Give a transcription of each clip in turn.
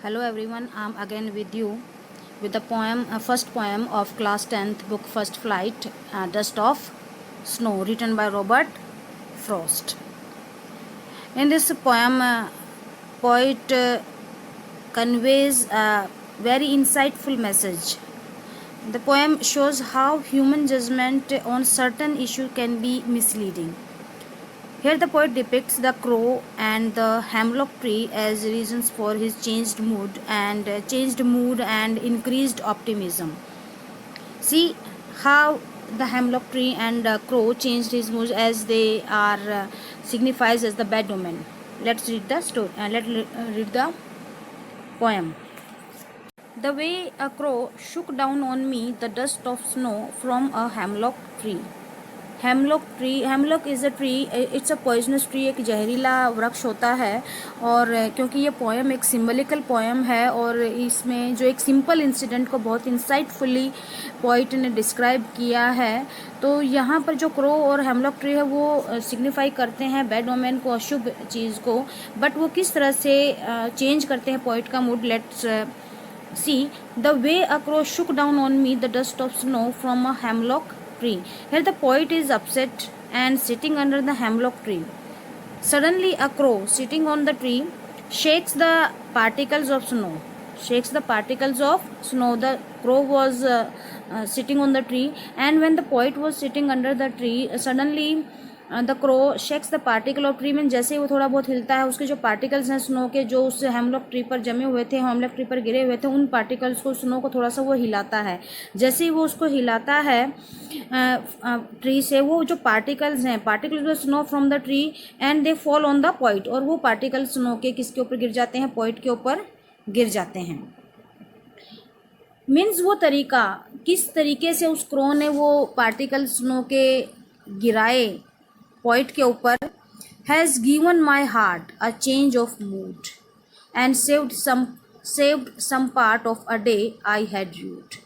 Hello everyone, I'm again with you with the poem, first poem of class 10th book First Flight, Dust of Snow, written by Robert Frost. In this poem, poet conveys a very insightful message. The poem shows how human judgment on certain issues can be misleading. Here the poet depicts the crow and the hemlock tree as reasons for his changed mood and increased optimism. See how the hemlock tree and crow changed his mood as they are signifies as the bad omen. Let's read the story. Read the poem. The way a crow shook down on me the dust of snow from a hemlock tree. Hemlock is a tree, it's a poisonous tree, एक जहरीला वृक्ष होता है। और क्योंकि ये poem एक सिंबलिकल poem है और इसमें जो एक सिंपल इंसिडेंट को बहुत इंसाइटफुली पोइट ने डिस्क्राइब किया है, तो यहाँ पर जो क्रो और हेमलॉक ट्री है वो सिग्निफाई करते हैं बैड ओमेन को, अशुभ चीज़ को। बट वो किस तरह से चेंज करते हैं पोइट का mood, let's see. The way a crow Shuk down on me the dust of snow from a hemlock tree. Here the poet is upset and sitting under the hemlock tree. Suddenly a crow sitting on the tree shakes the particles of snow. Shakes the particles of snow. The crow was sitting on the tree, and when the poet was sitting under the tree, suddenly the crow shakes the particle of tree. Mean जैसे ही वो थोड़ा बहुत हिलता है, उसके जो particles हैं snow के, जो उस हेमलॉक ट्री पर जमे हुए थे, हेमलॉक ट्री पर गिरे हुए थे, उन पार्टिकल्स को, स्नो को थोड़ा सा वो हिलाता है। जैसे ही वो उसको हिलाता है ट्री से, वो जो पार्टिकल्स हैं, particles of snow from the tree and they fall on the point, और वो पार्टिकल्स स्नो के किसके ऊपर गिर जाते हैं? पॉइंट के ऊपर गिर जाते हैं। मीन्स वो तरीका, किस तरीके से उस क्रो ने वो पार्टिकल स्नो के गिराए पॉइंट के ऊपर, has given my heart a change of mood and saved some part of a day I had rued.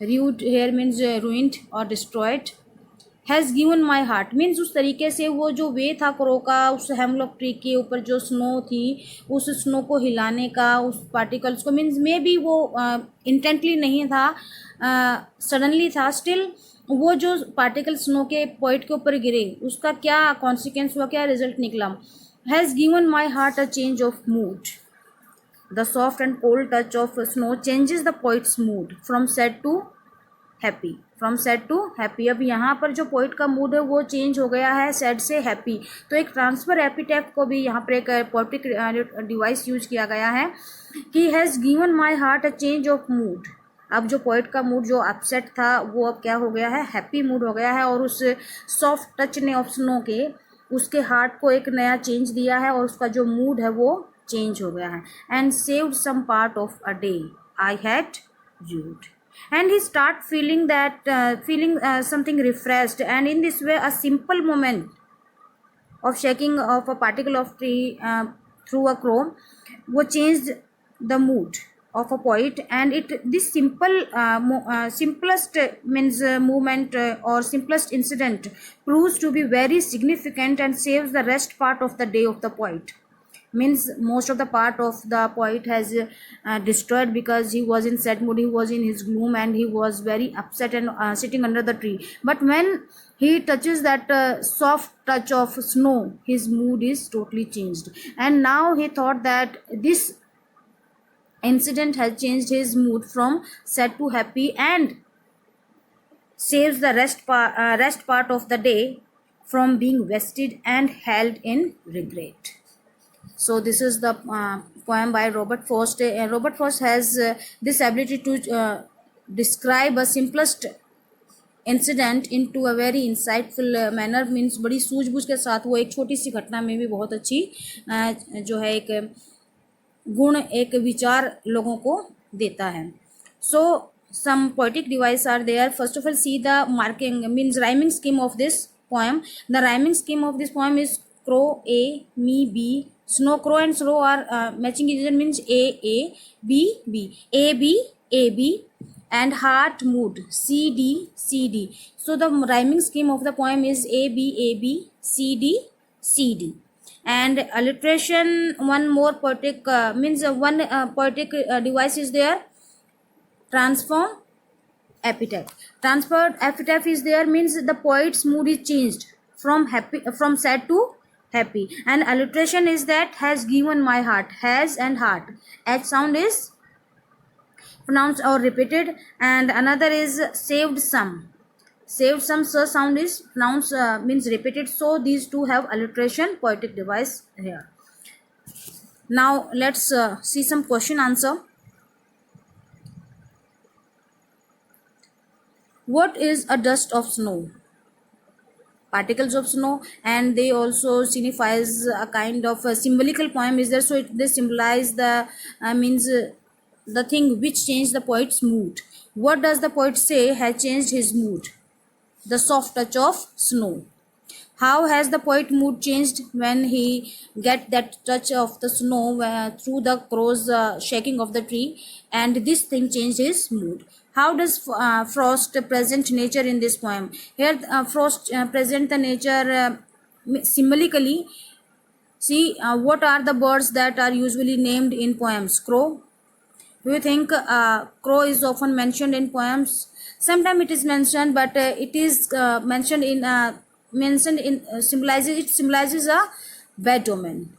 Rued here means ruined or destroyed. Has given my heart means उस तरीके से वो जो वे था क्रो का, उस हेमलॉक ट्री के ऊपर जो स्नो थी, उस स्नो को हिलाने का, उस पार्टिकल्स को, मीन्स मे बी वो इंटेंटली नहीं था, सडनली था, स्टिल वो जो पार्टिकल स्नो के पॉइंट के ऊपर गिरे, उसका क्या कॉन्सिक्वेंस हुआ, क्या रिजल्ट निकला? Has given my heart a change of mood. The soft and cold touch of snow changes the poet's mood from sad to happy. From sad to happy. अब यहाँ पर जो पोइट का मूड है वो चेंज हो गया है सैड से हैप्पी. तो एक ट्रांसफर एपिटेट को भी यहाँ पर एक पोएटिक डिवाइस यूज किया गया है कि has given my heart a change of mood. अब जो पोइट का मूड जो अपसेट था वो अब क्या हो गया है? हैप्पी मूड हो गया है, और उस सॉफ्ट टच ने ऑफ स्नो के उसके हार्ट को एक नया चेंज दिया है, और उसका जो मूड है वो चेंज हो गया है. And saved some part of a day I had rued. And he start feeling something refreshed, and in this way a simple moment of shaking of a particle of tree through a crow वो changed the mood of a poet. And it this simplest means movement or simplest incident proves to be very significant and saves the rest part of the day of the poet. Means most of the part of the poet has destroyed because he was in sad mood, he was in his gloom, and he was very upset and sitting under the tree. But when he touches that soft touch of snow, his mood is totally changed, and now he thought that this incident has changed his mood from sad to happy and saves the rest part of the day from being wasted and held in regret. So this is the poem by Robert Frost. Robert Frost has this ability to describe a simplest incident into a very insightful manner. Means बड़ी सूझबूझ के साथ वो एक छोटी सी घटना में भी बहुत अच्छी जो है एक गुण, एक विचार लोगों को देता है. सो some poetic devices are there. First of all, see the marking means rhyming scheme of this poem. The rhyming scheme of this poem is crow A, me B. Snow, crow and snow are matching each other, means A B B A B A B, and heart mood C D C D. So the rhyming scheme of the poem is A B C D C D. And alliteration, one more poetic means one poetic device is there. Transform epitaph. Transferred epitaph is there means the poet's mood is changed from happy, from sad to happy. And alliteration is that has given my heart, has and heart. H sound is pronounced or repeated. And another is saved some. Saved some sound is pronounced means repeated. So these two have alliteration poetic device here. Now let's see some question answer. What is a dust of snow? Particles of snow, and they also signifies a kind of a symbolical poem is there. So they symbolize the means the thing which changed the poet's mood. What does the poet say has changed his mood? The soft touch of snow. How has the poet mood changed when he get that touch of the snow through the crow's shaking of the tree, and this thing changed his mood? How does Frost present nature in this poem? Here Frost present the nature symbolically. See, what are the birds that are usually named in poems? Crow. Do you think crow is often mentioned in poems? Sometimes it is mentioned, but it is mentioned in symbolizes a bad omen.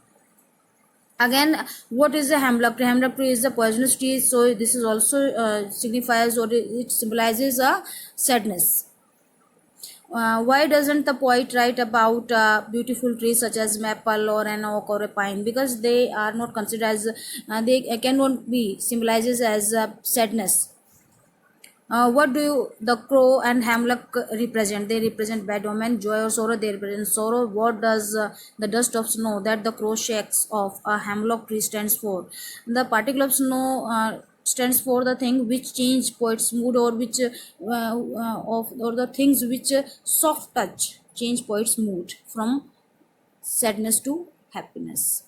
Again, what is a hemlock tree? Hemlock tree is a poisonous tree, so this is also signifies, or it symbolizes a sadness. Why doesn't the poet write about beautiful trees such as maple or an oak or a pine? Because they are not considered as they cannot be symbolizes as sadness. What do the crow and hemlock represent? They represent bad omen, joy or sorrow. They represent sorrow. What does the dust of snow that the crow shakes off a hemlock tree stands for? The particle of snow stands for the thing which change poet's mood, or which or the things which soft touch change poet's mood from sadness to happiness.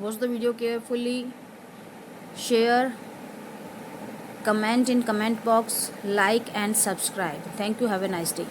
Watch the video carefully. Share, comment in comment box, like and subscribe. Thank you. Have a nice day.